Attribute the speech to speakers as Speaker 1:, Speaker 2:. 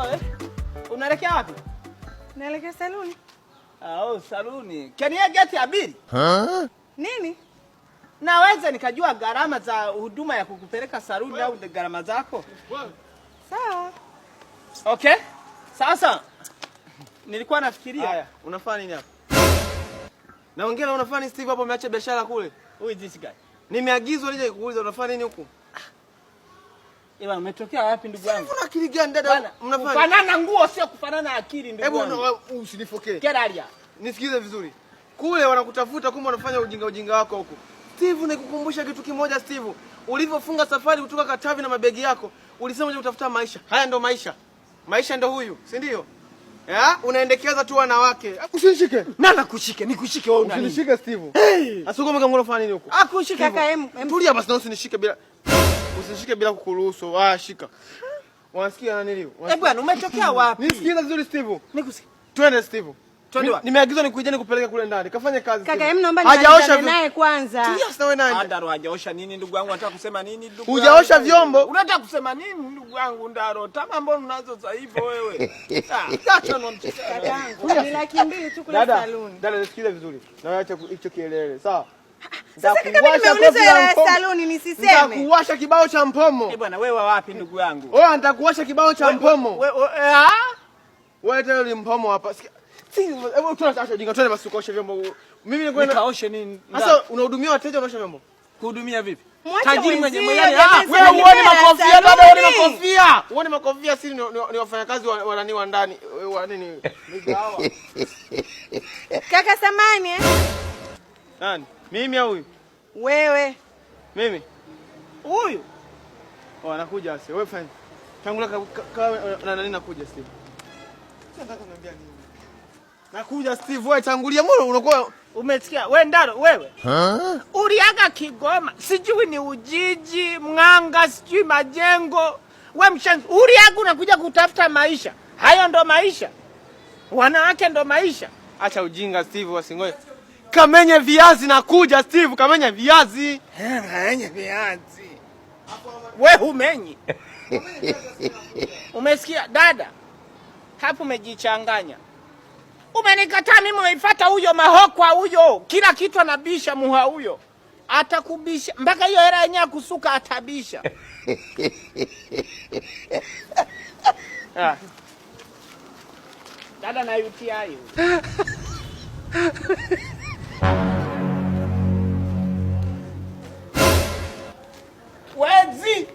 Speaker 1: Sawa. Unaelekea wapi?
Speaker 2: Naelekea saluni.
Speaker 1: Saluni. Kenia geti abiri?
Speaker 2: Nini?
Speaker 1: Naweza nikajua gharama za huduma ya kukupeleka saluni au gharama zako?
Speaker 2: Sawa.
Speaker 1: Okay. Sasa nilikuwa nafikiria.
Speaker 3: Haya, unafanya nini hapa? Naongea na unafanya nini Steve hapo umeacha biashara kule?
Speaker 1: Who is this guy?
Speaker 3: Nimeagizwa nije kukuuliza unafanya nini huko?
Speaker 1: Ewa umetokea wapi ndugu yangu?
Speaker 3: Una akili gani dada?
Speaker 1: Mnafanya kufanana nguo sio kufanana akili ndugu yangu.
Speaker 3: Hebu usinifokee.
Speaker 1: Keralia.
Speaker 3: Nisikize vizuri. Kule wanakutafuta kumbe unafanya ujinga wako huko. Steve, nikukumbusha kitu kimoja Steve. Ulivyofunga safari kutoka Katavi na mabegi yako, ulisema unataka kutafuta maisha. Haya ndo maisha. Maisha ndo huyu, si ndio? Unaendekeza tu wanawake. Usinishike.
Speaker 1: Nana kushike, nikushike wewe unani?
Speaker 3: Usinishike Steve. Asukome kama unafanya nini huko?
Speaker 1: Akushike.
Speaker 2: Kaka
Speaker 3: tulia basi na usinishike bila. Usinishike bila kukuruhusu. Shika. Unasikia nani leo?
Speaker 1: Bwana umetokea wapi?
Speaker 3: Nisikize vizuri Steve.
Speaker 1: Nikusikia.
Speaker 3: Twende Steve. Nimeagizwa nikuje nikupeleke kule ndani. Kafanye kazi.
Speaker 2: Kaka naomba nianze naye kwanza.
Speaker 3: Tulia sasa wewe nani?
Speaker 1: Ndaro hajaosha nini ndugu yangu? Unataka kusema nini ndugu yangu?
Speaker 3: Hujaosha vyombo?
Speaker 1: Unataka kusema nini ndugu yangu Ndaro? Tama mbona unazo za hivyo wewe? Acha ndo mchana.
Speaker 2: Kakangu, ni 200 tu kule saluni.
Speaker 3: Dada nisikize vizuri. Na acha hicho kielele. Sawa?
Speaker 2: Sasa kama nimeuliza ya saluni nisiseme.
Speaker 3: Nitakuwasha kibao cha mpomo.
Speaker 1: Bwana wewe wapi ndugu yangu?
Speaker 3: Wewe nitakuwasha kibao cha mpomo. Wewe tena ni mpomo hapa. Hebu tunaacha ujinga twende basi ukaoshe vyombo. Mimi niko
Speaker 1: nikaoshe nini?
Speaker 3: Sasa unahudumia wateja unaosha vyombo.
Speaker 1: Kuhudumia vipi?
Speaker 2: Tajiri
Speaker 1: mwenye
Speaker 3: wewe uone makofia dada, uone makofia. Uone makofia si ni wafanyakazi wa nani wa ndani wa nini? Migawa.
Speaker 2: Kaka samani
Speaker 3: Nani? Mimi au huyu?
Speaker 2: Wewe.
Speaker 3: Mimi.
Speaker 1: Huyu.
Speaker 3: Anakuja sasa. Wewe fanya. Tangulia na nani nakuja Steve. Nataka kuniambia nini? Nakuja Steve, wewe tangulia. Mbona unakuwa
Speaker 1: umesikia? Wewe Ndaro wewe. Uliaga Kigoma. Sijui ni Ujiji, Mnganga, sijui Majengo. Wewe mshanzi. Uliaga unakuja kutafuta maisha. Hayo ndo maisha. Wanawake ndo maisha.
Speaker 3: Acha ujinga Steve, wasingoe. Kamenye viazi nakuja Steve, kamenye viazi.
Speaker 1: Kamenye viazi. Wewe umenyi. Umesikia dada? Hapo umejichanganya. Umenikataa mimi umeifuata huyo mahokwa huyo. Kila kitu anabisha muha huyo. Atakubisha mpaka hiyo hela yenyewe kusuka atabisha. Dada na UTI. Wezi!